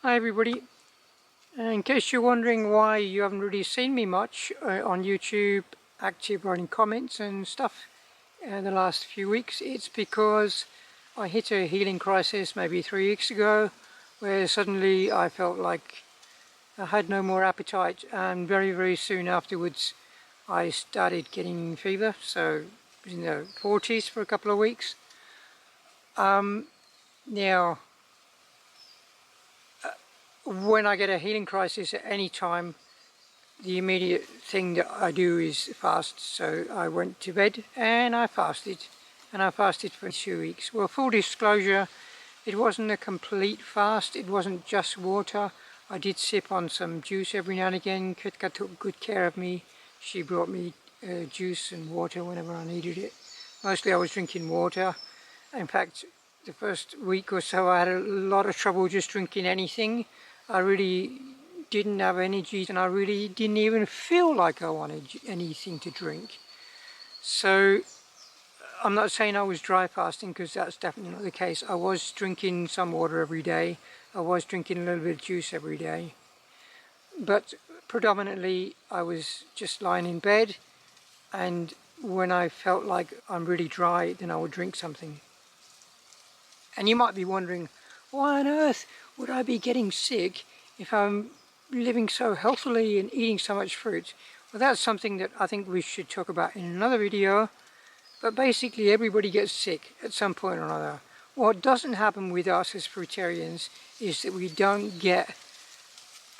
Hi everybody. In case you're wondering why you haven't really seen me much on YouTube, active writing comments and stuff the last few weeks, it's because I hit a healing crisis maybe 3 weeks ago where suddenly I felt like I had no more appetite, and very soon afterwards I started getting fever, so it was in the 40s for a couple of weeks. Now when I get a healing crisis at any time, the immediate thing that I do is fast. So I went to bed and I fasted, for 2 weeks. Well, full disclosure, it wasn't a complete fast. It wasn't just water. I did sip on some juice every now and again. Kitka took good care of me. She brought me juice and water whenever I needed it. Mostly I was drinking water. In fact, the first week or so I had a lot of trouble just drinking anything. I really didn't have energy, and I really didn't even feel like I wanted anything to drink. So I'm not saying I was dry fasting, because that's definitely not the case. I was drinking some water every day. I was drinking a little bit of juice every day. But predominantly I was just lying in bed, and when I felt like I'm really dry, then I would drink something. And you might be wondering, why on earth would I be getting sick if I'm living so healthily and eating so much fruit? Well, that's something that I think we should talk about in another video. But basically everybody gets sick at some point or another. What doesn't happen with us as fruitarians is that we don't get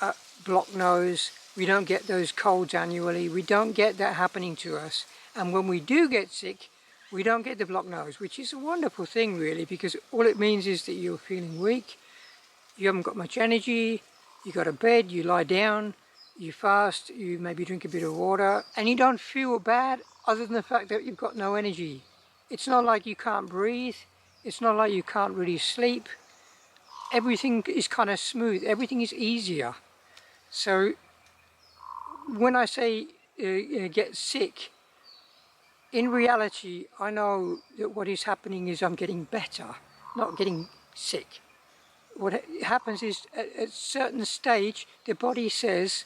a blocked nose, we don't get those colds annually, we don't get that happening to us. And when we do get sick, we don't get the blocked nose, which is a wonderful thing really, because all it means is that you're feeling weak, you haven't got much energy, you go to bed, you lie down, you fast, you maybe drink a bit of water, and you don't feel bad other than the fact that you've got no energy. It's not like you can't breathe, it's not like you can't really sleep. Everything is kind of smooth, everything is easier. So when I say get sick, in reality I know that what is happening is I'm getting better, not getting sick. What happens is at a certain stage the body says,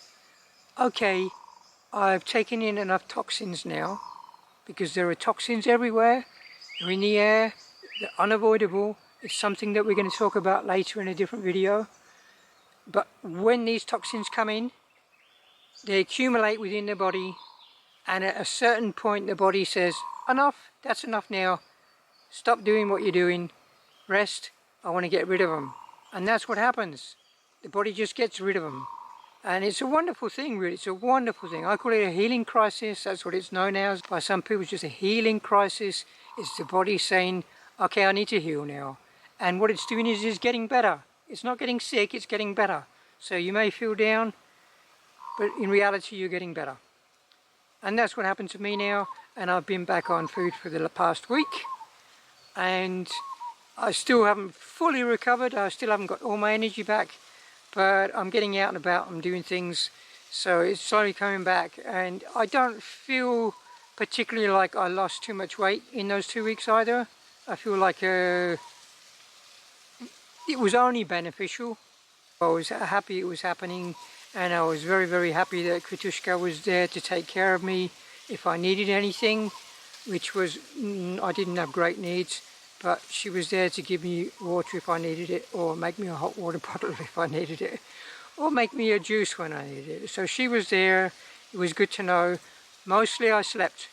okay, I've taken in enough toxins now, because there are toxins everywhere, they're in the air, they're unavoidable. It's something that we're going to talk about later in a different video. But when these toxins come in, they accumulate within the body, and at a certain point the body says, enough, that's enough now, stop doing what you're doing, rest, I want to get rid of them. And that's what happens. The body just gets rid of them. And it's a wonderful thing, really. It's a wonderful thing. I call it a healing crisis. That's what it's known as by some people. It's just a healing crisis. It's the body saying, okay, I need to heal now. And what it's doing is it's getting better. It's not getting sick, it's getting better. So you may feel down, but in reality you're getting better. And that's what happened to me now. And I've been back on food for the past week. And I still haven't fully recovered. I still haven't got all my energy back. But I'm getting out and about, I'm doing things, so it's slowly coming back, and I don't feel particularly like I lost too much weight in those 2 weeks either. I feel like it was only beneficial. I was happy it was happening, and I was very happy that Kritushka was there to take care of me if I needed anything, which was, I didn't have great needs. But she was there to give me water if I needed it, or make me a hot water bottle if I needed it, or make me a juice when I needed it. So she was there. It was good to know. Mostly I slept.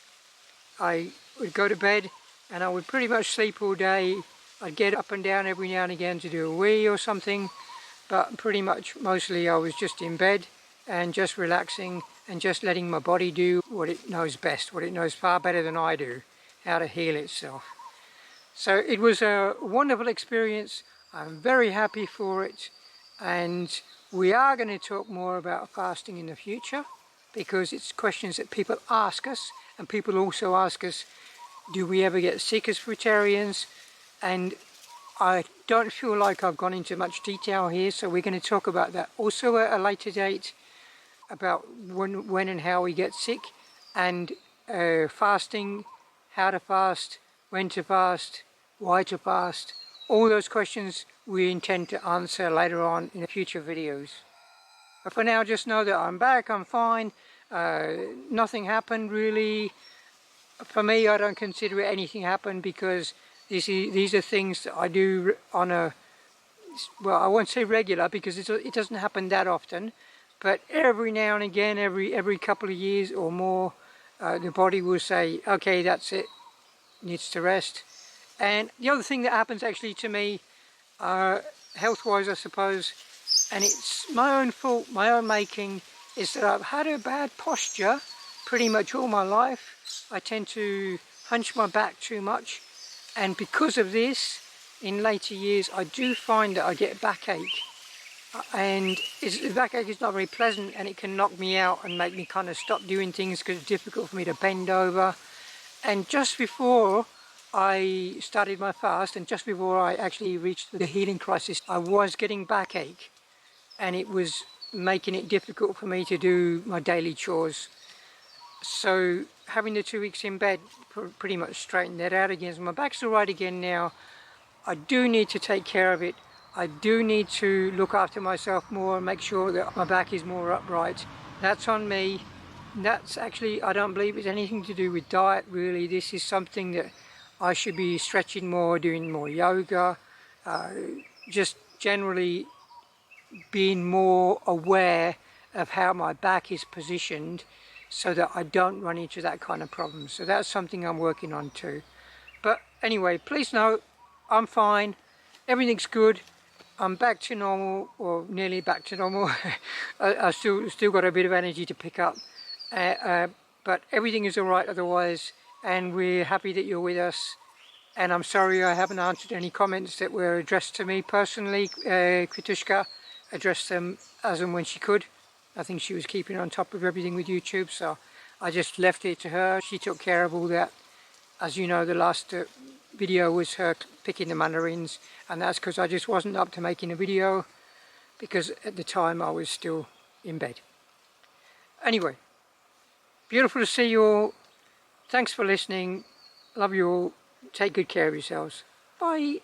I would go to bed and I would pretty much sleep all day. I'd get up and down every now and again to do a wee or something, but pretty much mostly I was just in bed and just relaxing and just letting my body do what it knows best, what it knows far better than I do, how to heal itself. So it was a wonderful experience. I'm very happy for it, and we are going to talk more about fasting in the future, because it's questions that people ask us, and people also ask us, do we ever get sick as fruitarians? And I don't feel like I've gone into much detail here, so we're going to talk about that also at a later date, about when and how we get sick, and fasting, how to fast, when to fast, why to fast. All those questions we intend to answer later on in future videos. But for now, just know that I'm back, I'm fine, nothing happened really. For me, I don't consider anything happened because these are things that I do on a, well, I won't say regular because it doesn't happen that often, but every now and again, every couple of years or more, the body will say, okay, that's it, needs to rest. And the other thing that happens actually to me, health-wise I suppose, and it's my own fault, my own making, is that I've had a bad posture pretty much all my life. I tend to hunch my back too much, and because of this, in later years, I do find that I get backache. And the backache is not very pleasant, and it can knock me out and make me kind of stop doing things because it's difficult for me to bend over. And just before I started my fast, and just before I actually reached the healing crisis, I was getting backache, and it was making it difficult for me to do my daily chores. So having the 2 weeks in bed pretty much straightened that out again. So my back's all right again now. I do need to take care of it. I do need to look after myself more and make sure that my back is more upright. That's on me. That's actually, I don't believe it's anything to do with diet really. This is something that I should be stretching more, doing more yoga, just generally being more aware of how my back is positioned so that I don't run into that kind of problem. So that's something I'm working on too. But anyway, please know I'm fine, everything's good, I'm back to normal, or nearly back to normal. I still got a bit of energy to pick up, but everything is alright otherwise, and we're happy that you're with us. And I'm sorry I haven't answered any comments that were addressed to me personally. Kritushka addressed them as and when she could. I think she was keeping on top of everything with YouTube, so I just left it to her. She took care of all that. As you know, the last video was her picking the mandarins, and that's because I just wasn't up to making a video because at the time I was still in bed. Anyway, beautiful to see you all. Thanks for listening. Love you all. Take good care of yourselves. Bye.